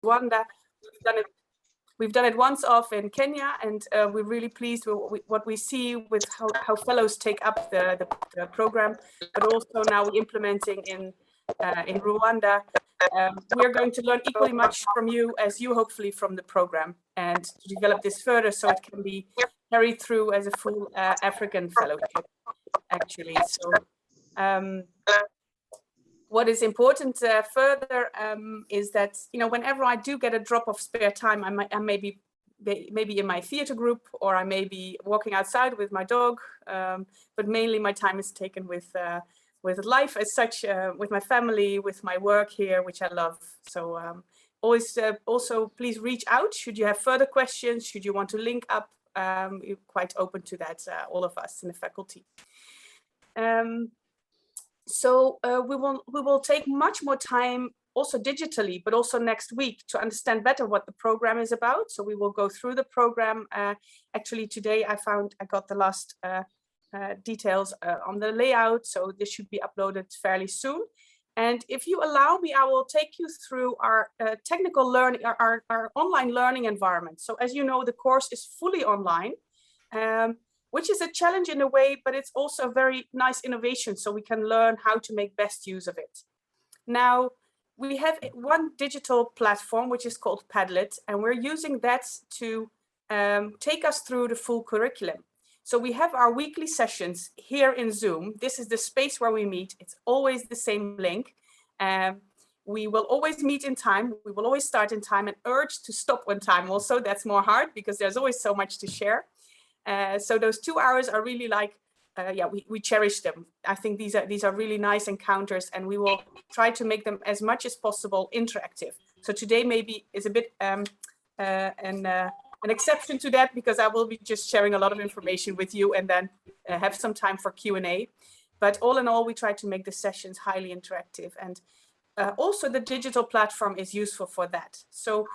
Rwanda. We've done it once off in Kenya, and we're really pleased with what we see with how fellows take up the program, but also now we're implementing in Rwanda. We're going to learn equally much from you as you hopefully from the program, and to develop this further so it can be carried through as a full African fellowship, actually. So what is important further is that, you know, whenever I do get a drop of spare time, I may be maybe in my theater group, or I may be walking outside with my dog, but mainly my time is taken with life as such, with my family, with my work here, which I love. So always also please reach out should you have further questions, should you want to link up. We're quite open to that, all of us in the faculty. So we will take much more time also digitally, but also next week to understand better what the program is about. So we will go through the program. Actually, today I got the last details on the layout, so this should be uploaded fairly soon. And if you allow me, I will take you through our technical learning, our online learning environment. So as you know, the course is fully online, which is a challenge in a way, but it's also a very nice innovation, so we can learn how to make best use of it. Now, we have one digital platform, which is called Padlet, and we're using that to take us through the full curriculum. So we have our weekly sessions here in Zoom. This is the space where we meet. It's always the same link. We will always meet in time. We will always start in time and urge to stop on time also. That's more hard because there's always so much to share. So those 2 hours are really like, yeah, we cherish them. I think these are really nice encounters, and we will try to make them as much as possible interactive. So today maybe is a bit an exception to that, because I will be just sharing a lot of information with you and then have some time for Q&A. But all in all, we try to make the sessions highly interactive, and also the digital platform is useful for that. So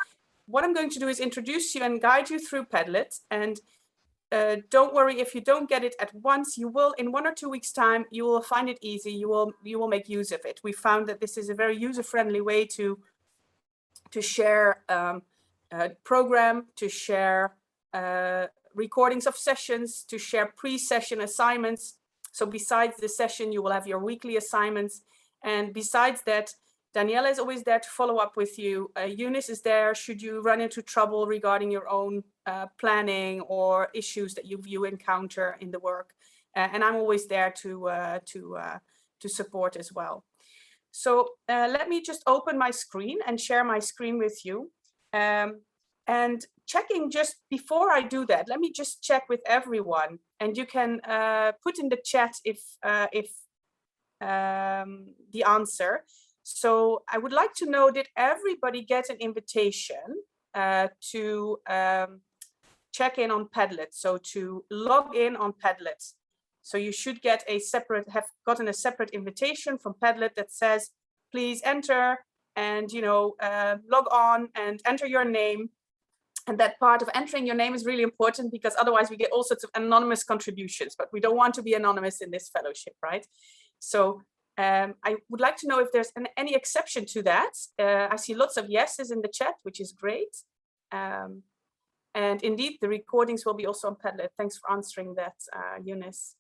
what I'm going to do is introduce you and guide you through Padlet, and don't worry if you don't get it at once. You will, in 1 or 2 weeks' time, you will find it easy. You will make use of it. We found that this is a very user-friendly way to share program, to share recordings of sessions, to share pre-session assignments. So besides the session, you will have your weekly assignments, and besides that, Daniela is always there to follow up with you. Eunice is there should you run into trouble regarding your own planning or issues that you encounter in the work. And I'm always there to support as well. So let me just open my screen and share my screen with you. And checking just before I do that, let me just check with everyone, and you can put in the chat if the answer. So I would like to know, did everybody get an invitation to check in on Padlet? So to log in on Padlet. So you should get have gotten a separate invitation from Padlet that says, please enter and, you know, log on and enter your name. And that part of entering your name is really important, because otherwise we get all sorts of anonymous contributions, but we don't want to be anonymous in this fellowship, right? So I would like to know if there's any exception to that. I see lots of yeses in the chat, which is great. And indeed, the recordings will be also on Padlet. Thanks for answering that, Eunice.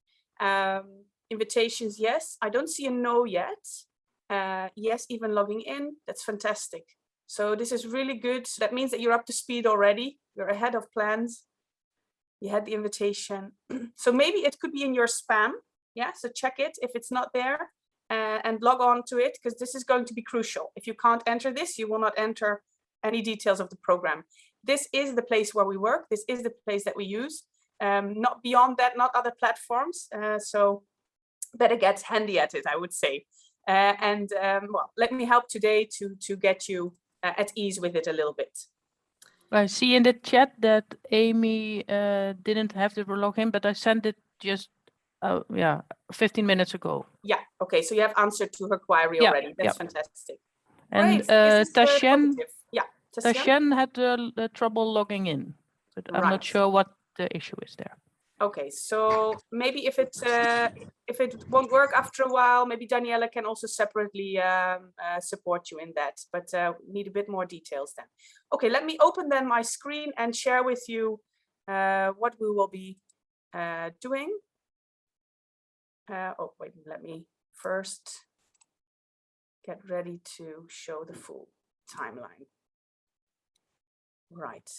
Invitations, yes. I don't see a no yet. Yes, even logging in. That's fantastic. So this is really good. That means that you're up to speed already. You're ahead of plans. You had the invitation. So maybe it could be in your spam. Yeah, so check it if it's not there, and log on to it, because this is going to be crucial. If you can't enter this, you will not enter any details of the program. This is the place where we work. This is the place that we use. Not beyond that, not other platforms. So better get handy at it, I would say. Well, let me help today to get you at ease with it a little bit. I see in the chat that Amy didn't have to log in, but I sent it just 15 minutes ago. Yeah, okay, so you have answered to her query already. That's fantastic. And Tashen had trouble logging in, but I'm not sure what the issue is there. Okay, so maybe if it won't work after a while, maybe Daniela can also separately support you in that, but need a bit more details then. Okay, let me open then my screen and share with you what we will be doing. Oh, wait, let me first get ready to show the full timeline. Right.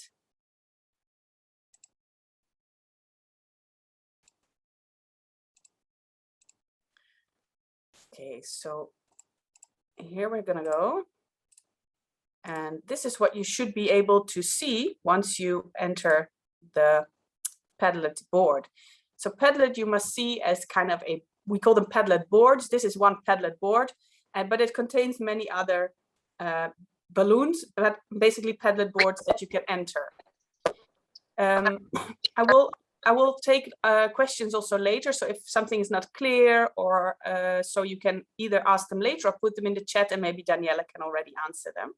Okay, so here we're gonna go. And this is what you should be able to see once you enter the Padlet board. So Padlet you must see as kind of a, we call them Padlet boards. This is one Padlet board, but it contains many other balloons, but basically Padlet boards that you can enter. I will take questions also later. So if something is not clear, or so you can either ask them later or put them in the chat, and maybe Daniela can already answer them.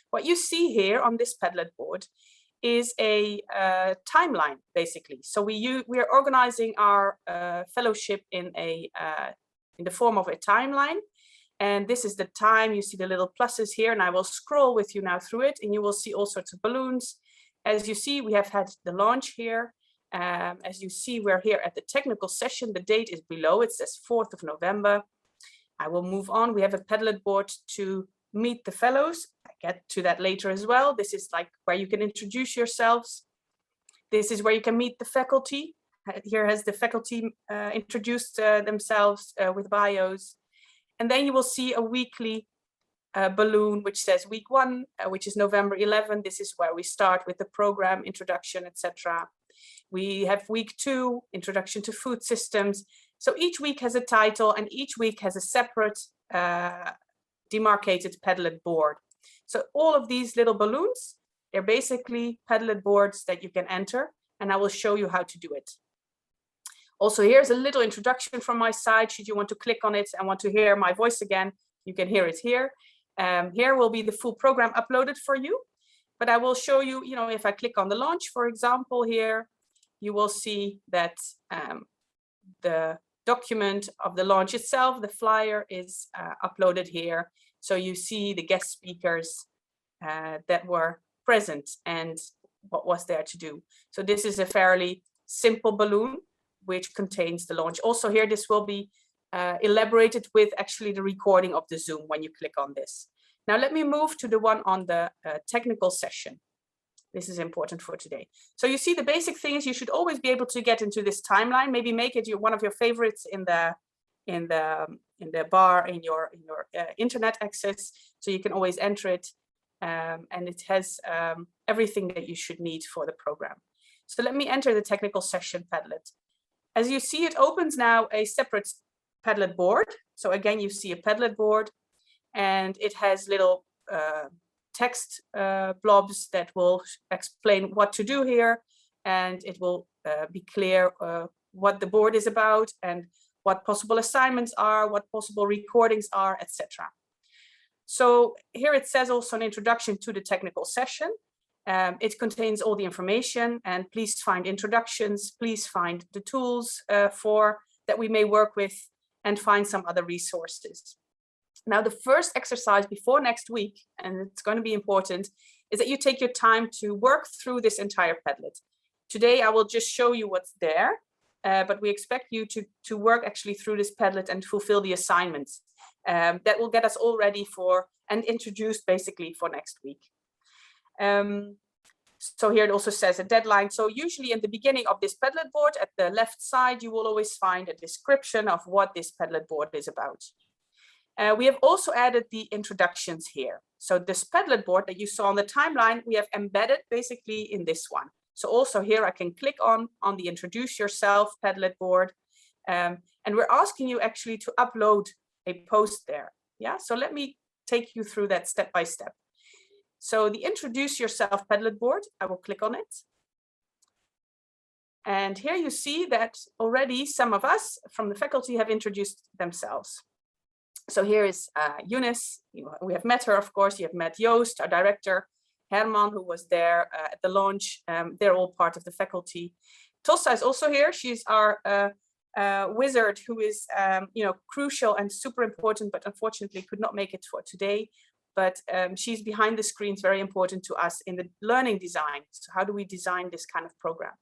What you see here on this Padlet board is a timeline, basically. So we are organizing our fellowship in the form of a timeline. And this is the time. You see the little pluses here, and I will scroll with you now through it, and you will see all sorts of balloons. As you see, we have had the launch here. As you see, we're here at the technical session. The date is below. It says 4th of November. I will move on. We have a Padlet board to meet the fellows. I get to that later as well. This is like where you can introduce yourselves. This is where you can meet the faculty. Here has the faculty introduced themselves with bios. And then you will see a weekly balloon which says week 1, which is November 11. This is where we start with the program introduction, etc. We have week 2, introduction to food systems. So each week has a title, and each week has a separate demarcated Padlet board. So all of these little balloons, they're basically Padlet boards that you can enter, and I will show you how to do it. Also, here's a little introduction from my side. Should you want to click on it and want to hear my voice again, you can hear it here. Here will be the full program uploaded for you, but I will show you, if I click on the launch, for example, here, you will see that the document of the launch itself, the flyer, is uploaded here. So you see the guest speakers that were present and what was there to do. So this is a fairly simple balloon which contains the launch. Also here, this will be elaborated with actually the recording of the Zoom when you click on this. Now let me move to the one on the technical session. This is important for today. So you see the basic thing is you should always be able to get into this timeline, maybe make it one of your favorites in the bar in your internet access, so you can always enter it, and it has everything that you should need for the program. So let me enter the technical session Padlet. As you see, it opens now a separate Padlet board. So again, you see a Padlet board, and it has little text blobs that will explain what to do here, and it will be clear what the board is about and what possible assignments are, what possible recordings are, etc. So here it says also an introduction to the technical session. It contains all the information, and please find introductions, please find the tools that we may work with, and find some other resources. Now, the first exercise before next week, and it's going to be important, is that you take your time to work through this entire Padlet. Today, I will just show you what's there, but we expect you to work actually through this Padlet and fulfill the assignments. That will get us all ready for and introduced basically for next week. So here it also says a deadline. So usually in the beginning of this Padlet board, at the left side, you will always find a description of what this Padlet board is about. We have also added the introductions here. So this Padlet board that you saw on the timeline, we have embedded basically in this one. So also here I can click on the Introduce Yourself Padlet board. And we're asking you actually to upload a post there. Yeah, so let me take you through that step by step. So the Introduce Yourself Padlet board, I will click on it. And here you see that already some of us from the faculty have introduced themselves. So here is Eunice. We have met her, of course. You have met Joost, our director, Herman, who was there at the launch. They're all part of the faculty. Tossa is also here. She's our wizard who is, crucial and super important, but unfortunately could not make it for today. But she's behind the screens, very important to us in the learning design. So how do we design this kind of program?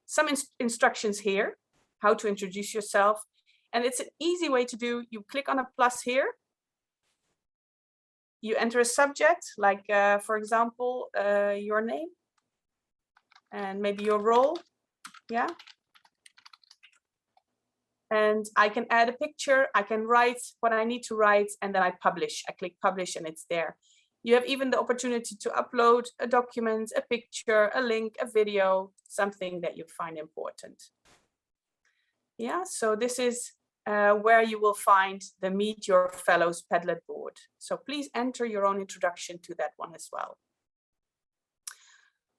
Some instructions here, how to introduce yourself. And it's an easy way to do. You click on a plus here. You enter a subject, like, for example, your name and maybe your role. Yeah. And I can add a picture, I can write what I need to write, and then I publish. I click publish and it's there. You have even the opportunity to upload a document, a picture, a link, a video, something that you find important. Yeah, so this is where you will find the Meet Your Fellows Padlet board. So please enter your own introduction to that one as well.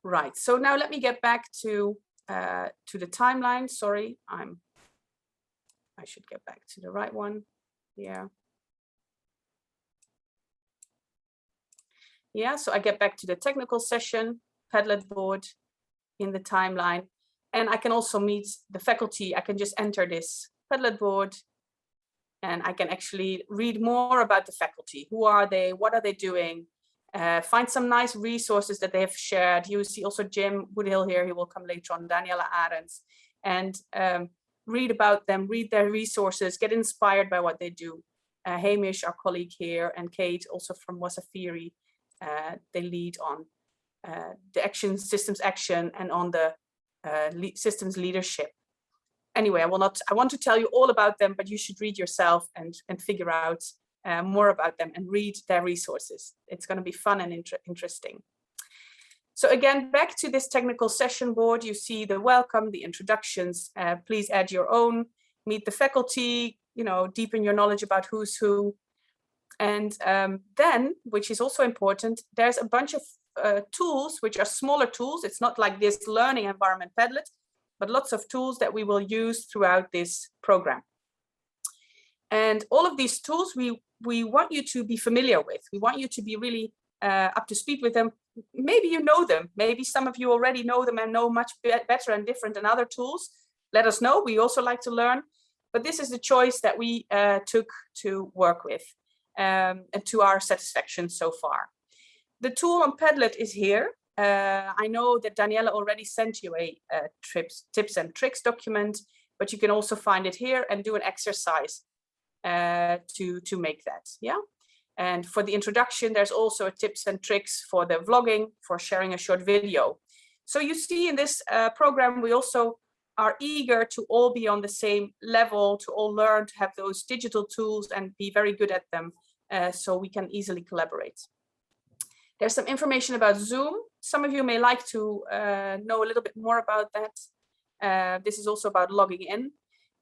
Right, so now let me get back to the timeline. Sorry, I should get back to the right one. Yeah. Yeah, so I get back to the technical session, Padlet board in the timeline. And I can also meet the faculty. I can just enter this Padlet board and I can actually read more about the faculty. Who are they? What are they doing? Find some nice resources that they have shared. You see also Jim Woodhill here, he will come later on, Daniela Arends. And read about them, read their resources, get inspired by what they do. Hamish, our colleague here, and Kate, also from Wasafiri, they lead on the systems action and on the systems leadership. Anyway, I want to tell you all about them, but you should read yourself and figure out more about them and read their resources. It's going to be fun and interesting. So again, back to this technical session board, you see the welcome, the introductions. Please add your own, meet the faculty, deepen your knowledge about who's who. And then, which is also important, there's a bunch of tools, which are smaller tools. It's not like this learning environment Padlet, but lots of tools that we will use throughout this program. And all of these tools, we want you to be familiar with. We want you to be really up to speed with them. Maybe you know them. Maybe some of you already know them and know much better and different than other tools. Let us know. We also like to learn. But this is the choice that we took to work with and to our satisfaction so far. The tool on Padlet is here. I know that Daniela already sent you a tips and tricks document, but you can also find it here and do an exercise to make that. Yeah. And for the introduction, there's also a tips and tricks for the vlogging, for sharing a short video. So you see in this program, we also are eager to all be on the same level, to all learn to have those digital tools and be very good at them so we can easily collaborate. There's some information about Zoom. Some of you may like to know a little bit more about that. This is also about logging in,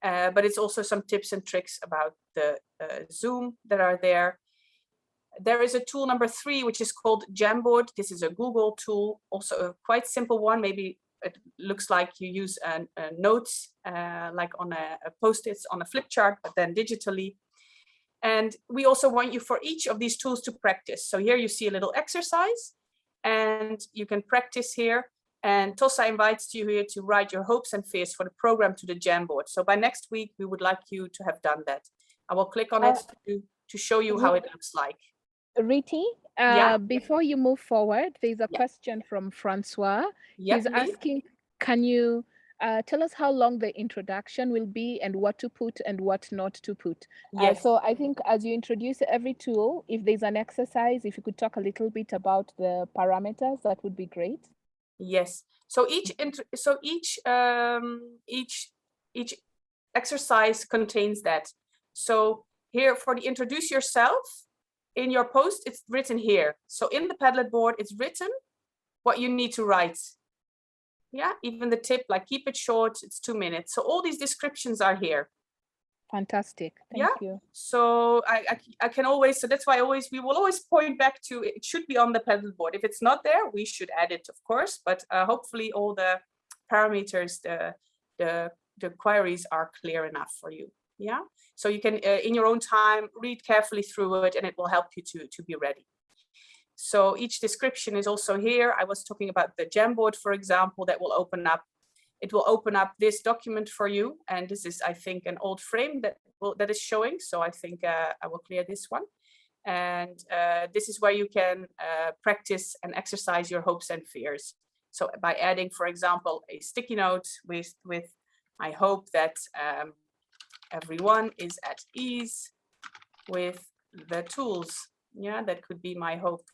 but it's also some tips and tricks about the Zoom that are there. There is a tool number 3, which is called Jamboard. This is a Google tool, also a quite simple one. Maybe it looks like you use notes, like on a post-its on a flip chart, but then digitally. And we also want you for each of these tools to practice. So here you see a little exercise and you can practice here. And Tossa invites you here to write your hopes and fears for the program to the Jamboard. So by next week, we would like you to have done that. I will click on it to show you how it looks like. Riti, before you move forward, there's a question from Francois. He's asking, can you tell us how long the introduction will be and what to put and what not to put? Yes. So I think as you introduce every tool, if there's an exercise, if you could talk a little bit about the parameters, that would be great. Yes. So each exercise contains that. So here for the introduce yourself, in your post, it's written here. So in the Padlet board, it's written what you need to write. Yeah, even the tip, like keep it short, it's 2 minutes. So all these descriptions are here. Fantastic. Thank you. So I can always, so that's why we will always point back to it should be on the Padlet board. If it's not there, we should add it, of course, but hopefully all the parameters, the queries are clear enough for you. Yeah, so you can in your own time read carefully through it and it will help you to be ready. So each description is also here. I was talking about the Jamboard, for example, that will open up. it will open up this document for you. And this is, I think, an old frame that is showing. So I think I will clear this one. And this is where you can practice and exercise your hopes and fears. So by adding, for example, a sticky note with I hope that everyone is at ease with the tools. Yeah, that could be my hope.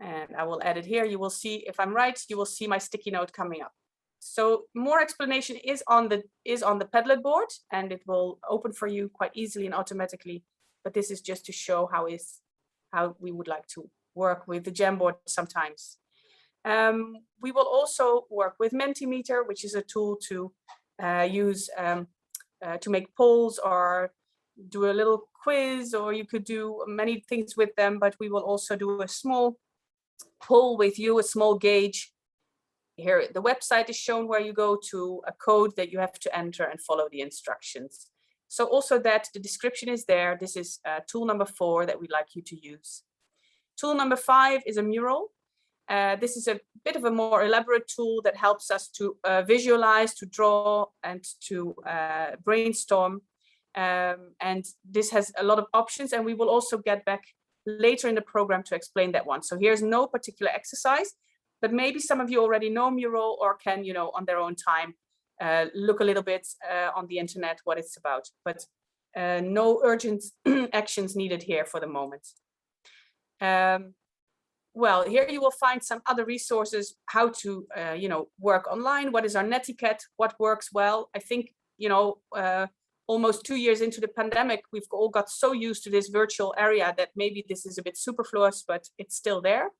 And I will add it here. You will see, if I'm right, you will see my sticky note coming up. So more explanation is on the Padlet board, and it will open for you quite easily and automatically. But this is just to show how we would like to work with the Jamboard sometimes. We will also work with Mentimeter, which is a tool to use to make polls or do a little quiz, or you could do many things with them. But we will also do a small poll with you, a small gauge. Here, the website is shown where you go to a code that you have to enter and follow the instructions. So also that the description is there. This is tool number 4 that we'd like you to use. Tool number 5 is a mural. This is a bit of a more elaborate tool that helps us to visualize, to draw, and to brainstorm. And this has a lot of options, and we will also get back later in the program to explain that one. So here's no particular exercise, but maybe some of you already know Mural or can, on their own time, look a little bit on the internet what it's about, but no urgent actions needed here for the moment. Well, here you will find some other resources, how to, work online. What is our netiquette? What works well? I think, almost 2 years into the pandemic, we've all got so used to this virtual area that maybe this is a bit superfluous, but it's still there.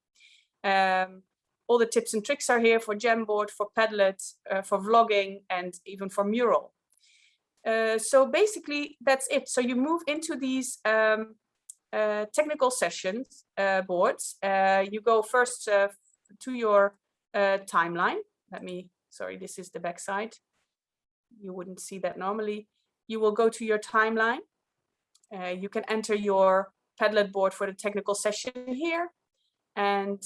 All the tips and tricks are here for Jamboard, for Padlet, for vlogging, and even for Mural. So basically, that's it. So you move into these technical sessions boards. You go first to your timeline. Sorry, this is the back side. You wouldn't see that normally. You will go to your timeline. You can enter your Padlet board for the technical session here. And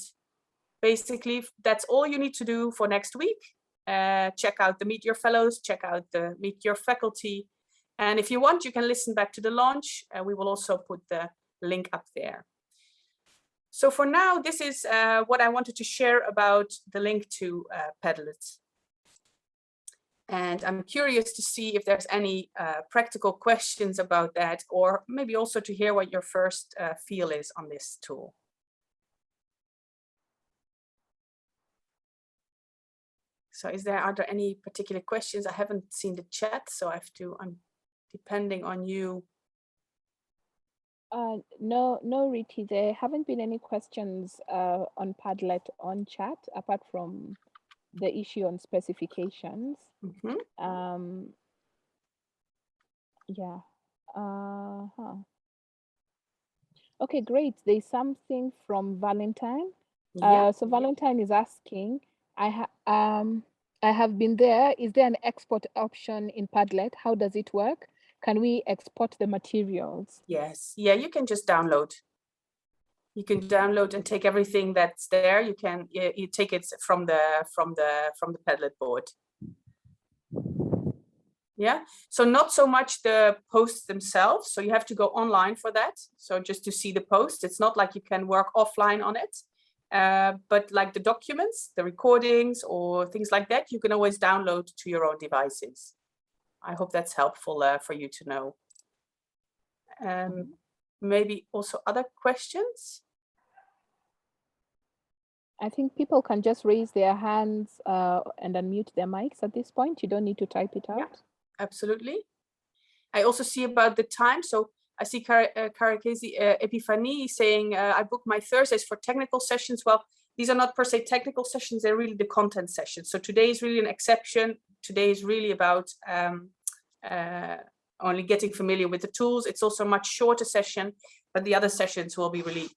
basically, that's all you need to do for next week. Check out the Meet Your Fellows, check out the Meet Your Faculty. And if you want, you can listen back to the launch. We will also put the link up there. So for now, this is what I wanted to share about the link to Padlet. And I'm curious to see if there's any practical questions about that, or maybe also to hear what your first feel is on this tool. So are there any particular questions? I haven't seen the chat, so I'm depending on you. No, Riti, there haven't been any questions on Padlet on chat, apart from the issue on specifications. Mm-hmm. Yeah. Okay, great. There's something from Valentine. Yeah. So Valentine is asking, I have been there. Is there an export option in Padlet? How does it work? Can we export the materials? Yes. Yeah, you can just download. You can download and take everything that's there. You take it from the Padlet board. Yeah. So not so much the posts themselves. So you have to go online for that. So just to see the post, it's not like you can work offline on it. But like the documents, the recordings or things like that, you can always download to your own devices. I hope that's helpful for you to know. Maybe also other questions? I think people can just raise their hands and unmute their mics at this point. You don't need to type it out. Yeah, absolutely. I also see about the time. So I see Karakezi Epifani saying, I booked my Thursdays for technical sessions. Well, these are not per se technical sessions, they're really the content sessions. So today is really an exception. Today is really about only getting familiar with the tools. It's also a much shorter session, but the other sessions will be really,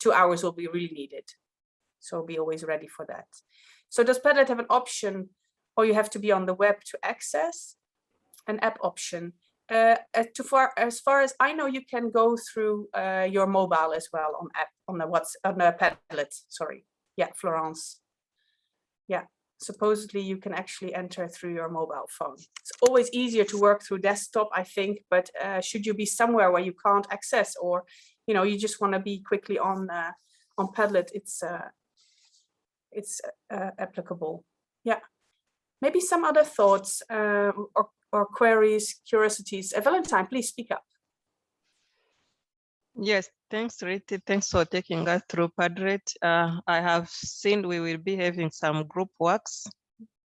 2 hours will be really needed. So be always ready for that. So does Padlet have an option, or you have to be on the web to access an app option? As far as I know, you can go through your mobile as well on the Padlet. Sorry, yeah, Florence. yeah, supposedly you can actually enter through your mobile phone. It's always easier to work through desktop, I think, but should you be somewhere where you can't access, or you just want to be quickly on Padlet, it's applicable. Yeah. Maybe some other thoughts or queries, curiosities. Valentine, please speak up. Yes, thanks, Riti. Thanks for taking us through Padlet. I have seen we will be having some group works.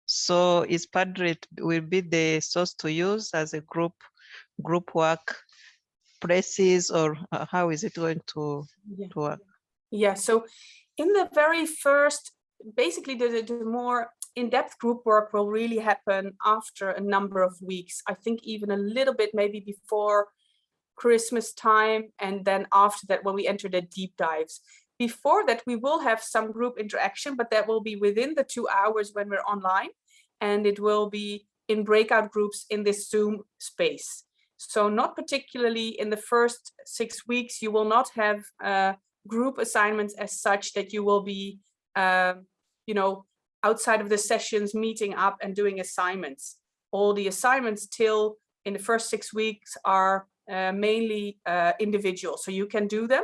So is Padlet will be the source to use as a group work places, or how is it going to work? Yeah, so in the very first, basically the more in-depth group work will really happen after a number of weeks. I think even a little bit maybe before Christmas time, and then after that when we enter the deep dives. Before that we will have some group interaction, but that will be within the 2 hours when we're online, and it will be in breakout groups in this Zoom space. So not particularly in the first 6 weeks, you will not have group assignments as such that you will be, outside of the sessions meeting up and doing assignments. All the assignments till in the first 6 weeks are mainly individual. So you can do them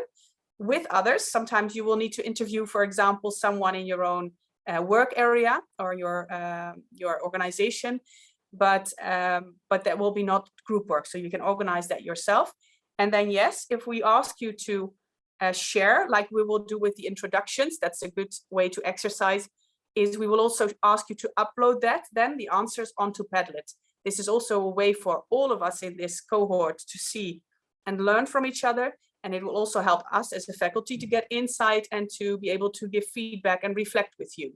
with others. Sometimes you will need to interview, for example, someone in your own work area or your organization, but that will be not group work. So you can organize that yourself. And then, yes, if we ask you to share, like we will do with the introductions, that's a good way to exercise, is we will also ask you to upload that, then the answers onto Padlet. This is also a way for all of us in this cohort to see and learn from each other. And it will also help us as a faculty to get insight and to be able to give feedback and reflect with you.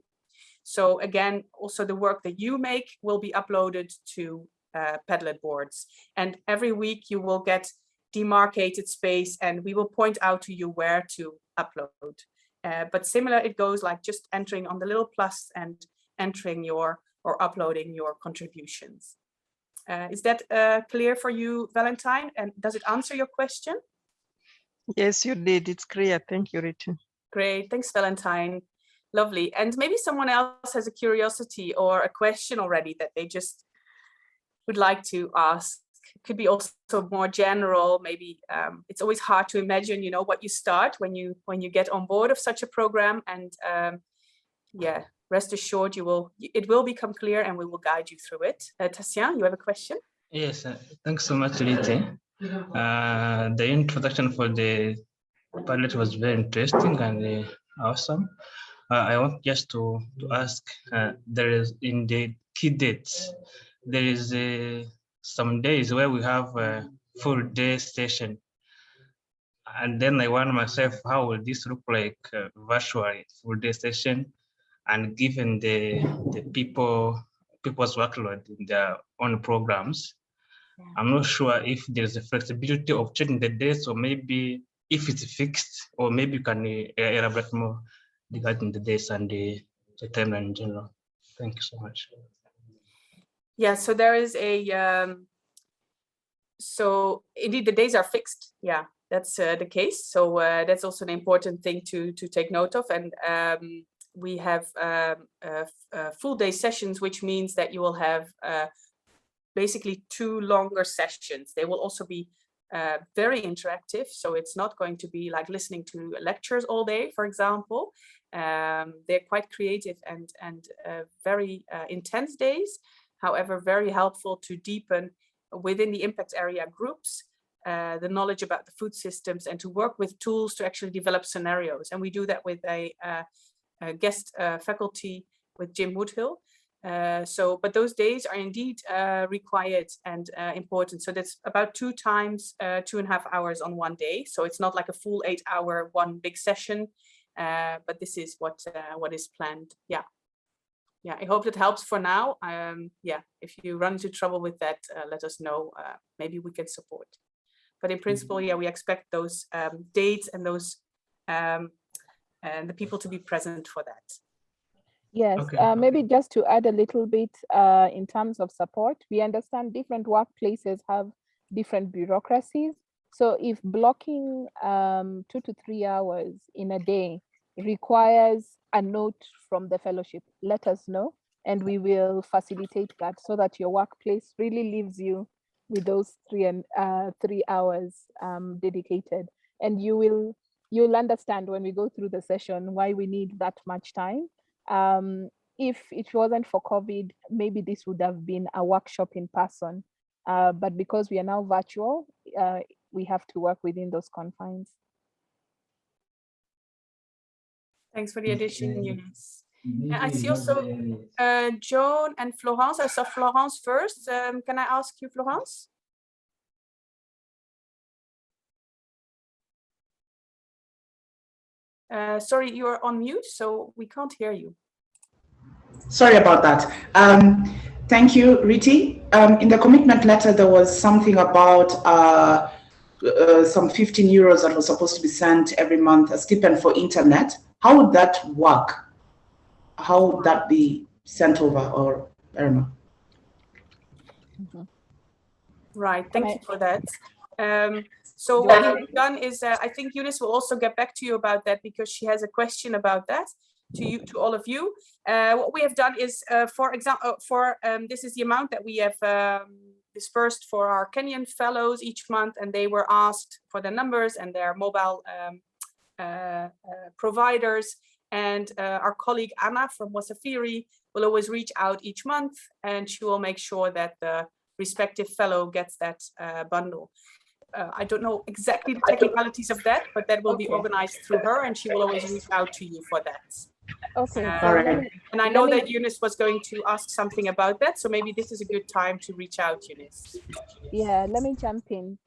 So again, also the work that you make will be uploaded to Padlet boards. And every week you will get demarcated space and we will point out to you where to upload. But similar, it goes like just entering on the little plus and entering or uploading your contributions. Is that clear for you, Valentine? And does it answer your question? Yes, you did. It's clear. Thank you, Riti. Great. Thanks, Valentine. Lovely. And maybe someone else has a curiosity or a question already that they just would like to ask. It could be also more general. Maybe it's always hard to imagine, what you start when you get on board of such a program. And yeah, rest assured, it will become clear and we will guide you through it. Tassian, you have a question? Yes, thanks so much, Riti. The introduction for the Padlet was very interesting and awesome. I want just to ask, there is in the key dates, there is some days where we have a full day session. And then I wonder myself, how will this look like virtually, full day session? And given the people's workload in their own programs, I'm not sure if there's a flexibility of changing the dates, or maybe if it's fixed, or maybe you can elaborate more regarding the dates and the timeline in general. Thank you so much. Yeah, so there is so indeed the days are fixed. Yeah, that's the case. So that's also an important thing to take note of. And we have full day sessions, which means that you will have basically 2 longer sessions. They will also be very interactive. So it's not going to be like listening to lectures all day, for example. They're quite creative and very intense days. However, very helpful to deepen within the impact area groups the knowledge about the food systems and to work with tools to actually develop scenarios. And we do that with a guest faculty with Jim Woodhill. But those days are indeed required and important. So that's about 2 times 2.5 hours on one day. So it's not like a full 8-hour one big session, but this is what is planned. Yeah. I hope that helps for now. Yeah, if you run into trouble with that, let us know. Maybe we can support. But in principle, yeah, we expect those dates and those and the people to be present for that. Yes, okay. Maybe just to add a little bit in terms of support, we understand different workplaces have different bureaucracies. So if blocking 2 to 3 hours in a day requires a note from the fellowship, let us know, and we will facilitate that so that your workplace really leaves you with those 3 hours dedicated. And you'll understand when we go through the session why we need that much time. If it wasn't for COVID, maybe this would have been a workshop in person. But because we are now virtual, we have to work within those confines. Thanks for the addition, Eunice. I see also Joan and Florence. I saw Florence first. Can I ask you, Florence? Sorry, you are on mute, so we can't hear you. Sorry about that. Thank you, Riti. In the commitment letter, there was something about some 15 euros that was supposed to be sent every month, a stipend for internet. How would that work? How would that be sent over, or I don't know? Right, thank you for that. So what we've done is, I think Eunice will also get back to you about that because she has a question about that to all of you. What we have done is, for example, this is the amount that we have dispersed for our Kenyan fellows each month, and they were asked for their numbers and their mobile providers. And our colleague Anna from Wasafiri will always reach out each month, and she will make sure that the respective fellow gets that bundle. I don't know exactly the technicalities of that, but that will be organized through her, and she will always reach out to you for that. Okay. And I know that Eunice was going to ask something about that, so maybe this is a good time to reach out, Eunice. Yeah, let me jump in.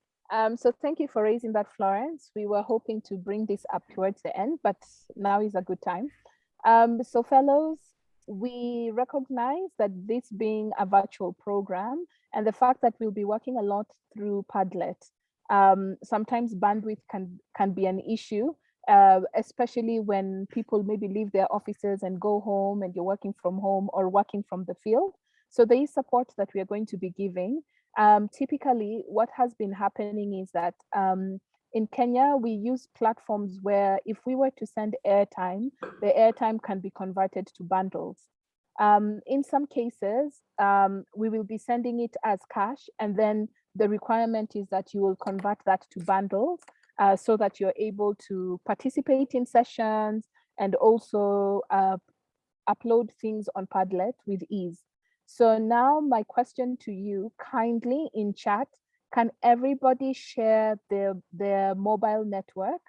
So thank you for raising that, Florence. We were hoping to bring this up towards the end, but now is a good time. So fellows, we recognize that this being a virtual program and the fact that we'll be working a lot through Padlet, sometimes bandwidth can be an issue, especially when people maybe leave their offices and go home and you're working from home or working from the field. So there is support that we are going to be giving. Typically, what has been happening is that in Kenya, we use platforms where if we were to send airtime, the airtime can be converted to bundles. In some cases, we will be sending it as cash, and then the requirement is that you will convert that to bundles so that you're able to participate in sessions and also upload things on Padlet with ease. So now my question to you, kindly in chat, can everybody share their mobile network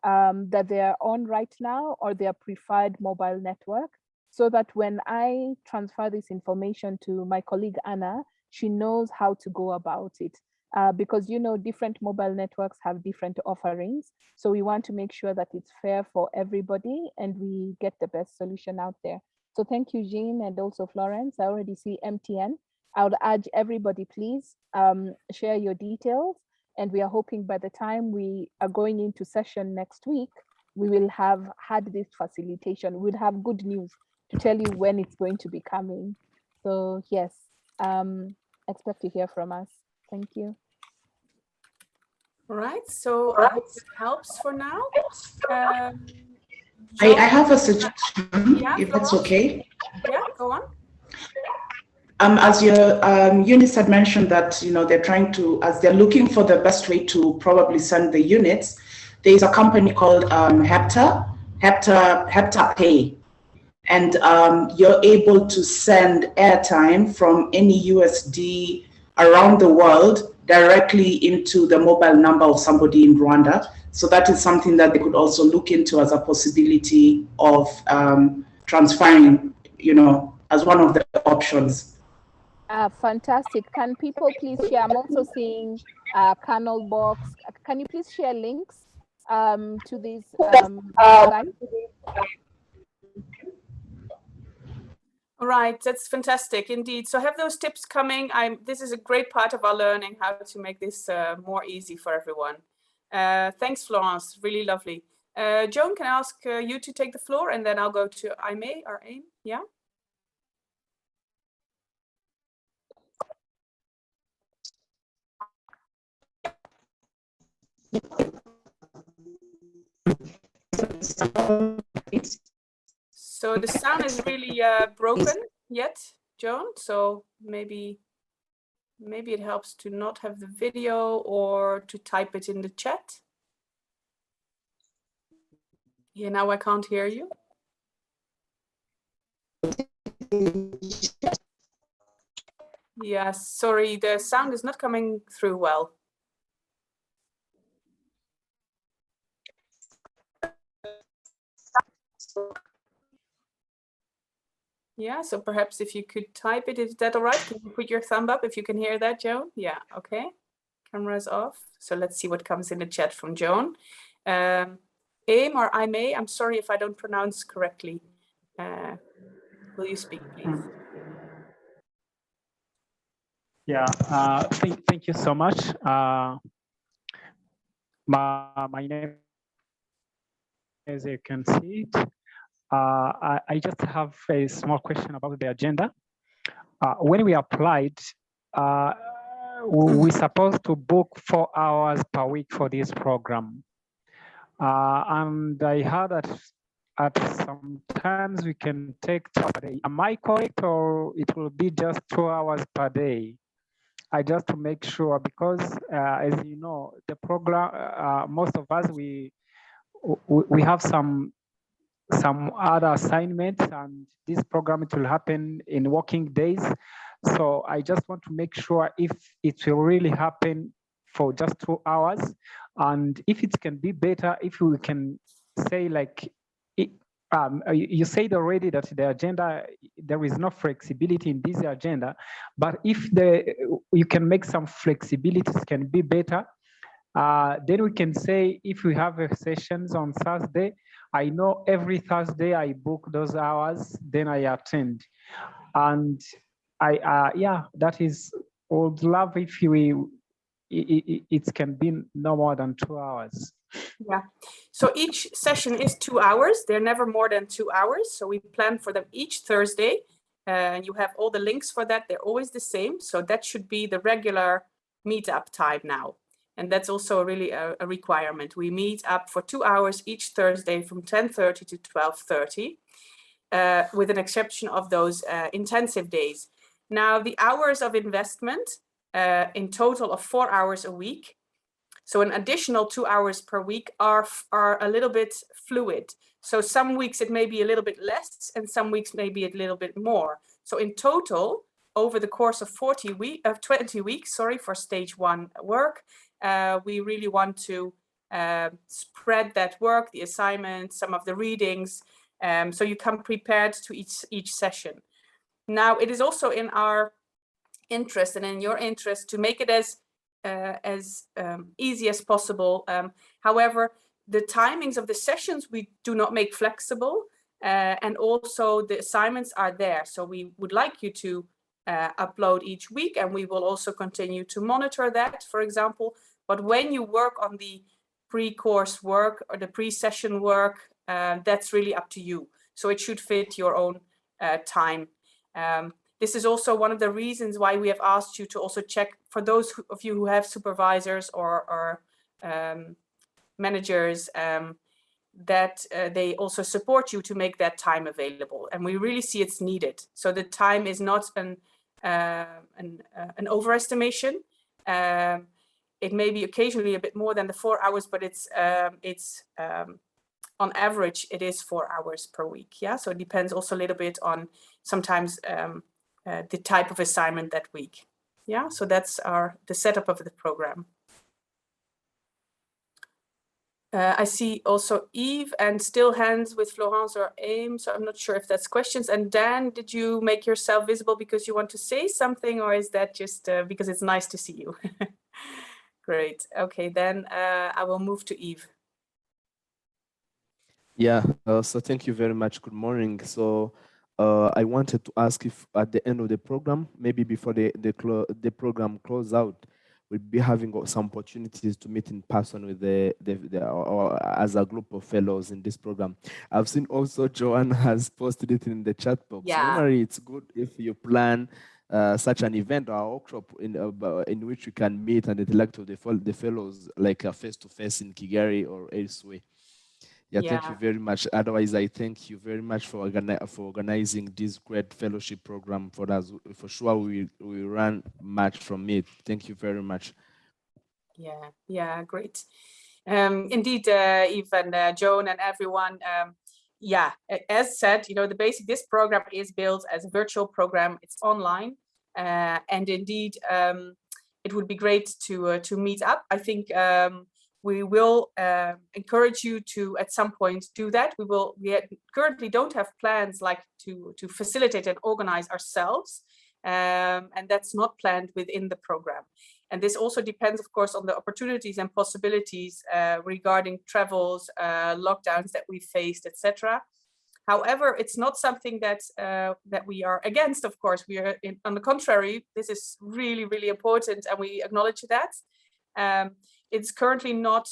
that they're on right now, or their preferred mobile network, so that when I transfer this information to my colleague Anna, she knows how to go about it. Because you know, different mobile networks have different offerings. So we want to make sure that it's fair for everybody and we get the best solution out there. So thank you, Jean, and also Florence. I already see MTN. I would urge everybody, please share your details. And we are hoping by the time we are going into session next week, we will have had this facilitation. We'll have good news to tell you when it's going to be coming. So yes, expect to hear from us. Thank you. All right, so I hope it helps for now. I have a suggestion, if that's okay. Yeah, go on. As Eunice had mentioned that, you know, they're trying to, as they're looking for the best way to probably send the units, there's a company called Hepta Pay. And you're able to send airtime from any USD around the world directly into the mobile number of somebody in Rwanda. So that is something that they could also look into as a possibility of transferring, you know, as one of the options. Fantastic. Can people please share? I'm also seeing Canal Box. Can you please share links to this site? All right, that's fantastic indeed. So have those tips coming. This is a great part of our learning, how to make this more easy for everyone. Thanks, Florence, really lovely. Joan, can I ask you to take the floor, and then I'll go to Aimee or Aim, yeah? So the sound is really broken yet, Joan. So maybe it helps to not have the video or to type it in the chat. Yeah, now I can't hear you. Yeah, sorry, the sound is not coming through well. Yeah, so perhaps if you could type it, is that all right? Can you put your thumb up if you can hear that, Joan? Yeah, okay. Camera's off. So let's see what comes in the chat from Joan. Aim or I may, I'm sorry if I don't pronounce correctly. Will you speak, please? Yeah, thank you so much. My name, as you can see it, I just have a small question about the agenda. When we applied, we're supposed to book 4 hours per week for this program. And I heard that at sometimes we can take 2 hours per day. Am I correct, or it will be just 2 hours per day? I just to make sure, because as you know, the program, most of us, we have some other assignments, and this program, it will happen in working days. So I just want to make sure if it will really happen for just 2 hours, and if it can be better, if we can say like, you said already that the agenda, there is no flexibility in this agenda, but if you can make some flexibilities, can be better. Then we can say if we have sessions on Thursday, I know every Thursday I book those hours, then I attend. And yeah, that is, would love if it can be no more than 2 hours. Yeah, so each session is 2 hours. They're never more than 2 hours. So we plan for them each Thursday. And you have all the links for that. They're always the same. So that should be the regular meetup time now. And that's also really a requirement. We meet up for 2 hours each Thursday from 10:30 to 12:30, with an exception of those intensive days. Now, the hours of investment, in total of 4 hours a week, so an additional 2 hours per week, are a little bit fluid. So some weeks it may be a little bit less, and some weeks maybe a little bit more. So in total, over the course of 20 weeks, for stage 1 work, we really want to spread that work, the assignments, some of the readings, so you come prepared to each session. Now, it is also in our interest and in your interest to make it as easy as possible. However, the timings of the sessions we do not make flexible, and also the assignments are there. So we would like you to upload each week, and we will also continue to monitor that, for example. But when you work on the pre-course work or the pre-session work, that's really up to you. So it should fit your own time. This is also one of the reasons why we have asked you to also check, for those of you who have supervisors or managers, that they also support you to make that time available. And we really see it's needed. So the time is not an overestimation. It may be occasionally a bit more than the 4 hours, but it's on average, it is 4 hours per week. Yeah, so it depends also a little bit on sometimes the type of assignment that week. Yeah, so that's the setup of the program. I see also Eve and still hands with Florence or Aim, so I'm not sure if that's questions. And Dan, did you make yourself visible because you want to say something, or is that just because it's nice to see you? Great. Okay, then I will move to Eve. Yeah, so thank you very much. Good morning. So I wanted to ask if at the end of the program, maybe before the program close out, we'll be having some opportunities to meet in person with or as a group of fellows in this program. I've seen also Joanne has posted it in the chat box. Yeah. Normally, it's good if you plan such an event or a workshop in which we can meet and interact with the fellows, like face-to-face in Kigali or elsewhere. Yeah, thank you very much. Otherwise, I thank you very much for organizing this great fellowship program for us. For sure, we run much from it. Thank you very much. Yeah, great. Indeed, Eve and Joan and everyone. Yeah, as said, this program is built as a virtual program. It's online, and indeed, it would be great to meet up. I think we will encourage you to at some point do that. We currently don't have plans like to facilitate and organize ourselves, and that's not planned within the program. And this also depends, of course, on the opportunities and possibilities regarding travels, lockdowns that we faced, etc. However, it's not something that we are against. Of course, on the contrary. This is really, really important, and we acknowledge that. It's currently not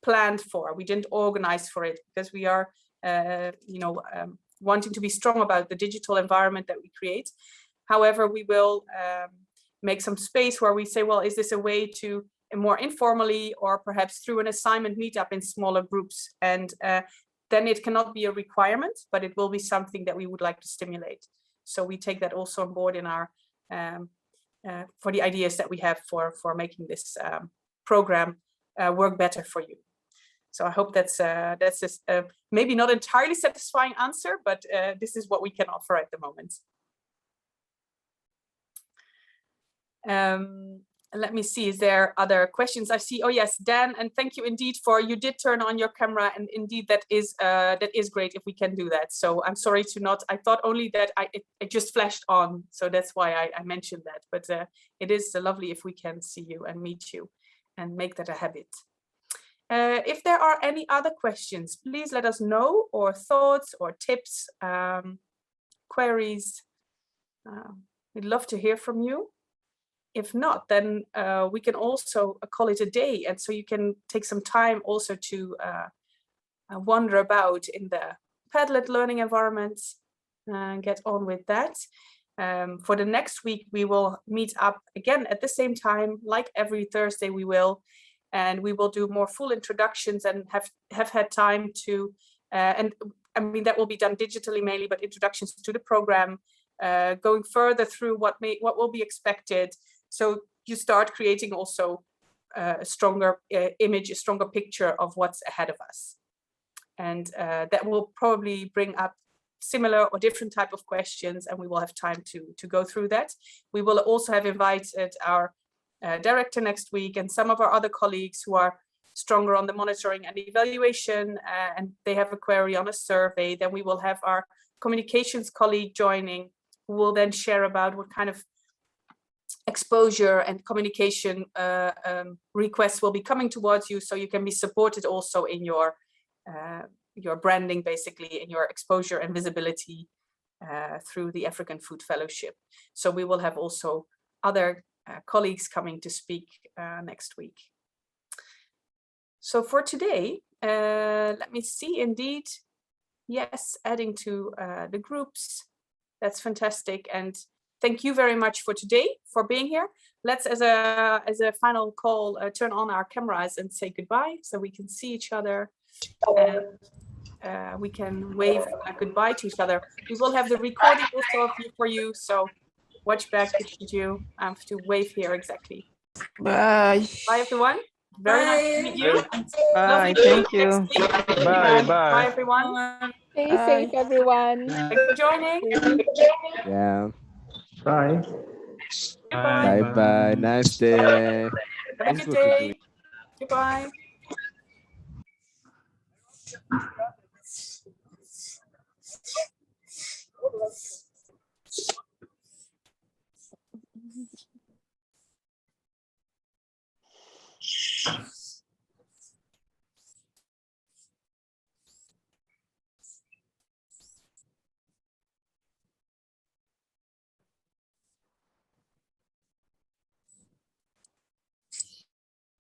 planned for. We didn't organize for it because we are, wanting to be strong about the digital environment that we create. However, we will make some space where we say, well, is this a way to more informally or perhaps through an assignment meetup in smaller groups? And then it cannot be a requirement, but it will be something that we would like to stimulate. So we take that also on board in our for the ideas that we have for making this program work better for you. So I hope that's just, maybe not entirely satisfying answer, but this is what we can offer at the moment. Let me see, is there other questions? I see, oh yes, Dan, and thank you indeed you did turn on your camera, and indeed that is great if we can do that. So I'm sorry to not, I thought only that it just flashed on, so that's why I mentioned that, but it is lovely if we can see you and meet you and make that a habit. If there are any other questions, please let us know, or thoughts or tips, queries. We'd love to hear from you. If not, then we can also call it a day. And so you can take some time also to wander about in the Padlet learning environment and get on with that. For the next week, we will meet up again at the same time, like every Thursday we will. And we will do more full introductions and have had time to, and I mean, that will be done digitally mainly, but introductions to the program, going further through what will be expected. So you start creating also a stronger image, a stronger picture of what's ahead of us. And that will probably bring up similar or different type of questions, and we will have time to go through that. We will also have invited our director next week and some of our other colleagues who are stronger on the monitoring and evaluation, and they have a query on a survey. Then we will have our communications colleague joining, who will then share about what kind of exposure and communication requests will be coming towards you, so you can be supported also in your branding, basically in your exposure and visibility through the African Food Fellowship. So we will have also other colleagues coming to speak next week. So for today, let me see, indeed, yes, adding to the groups, that's fantastic. And thank you very much for today, for being here. Let's, as a final call, turn on our cameras and say goodbye so we can see each other. We can wave goodbye to each other. We will have the recording also for you, so watch back if you have to wave here exactly. Bye. Bye, everyone. Very nice to meet you. Bye, thank you. Bye, bye. Bye, everyone. Stay safe, everyone. Thanks for joining. Yeah. Bye. Goodbye. Bye bye. Nice day. Have a Thanks good for what you're day. doing. Goodbye.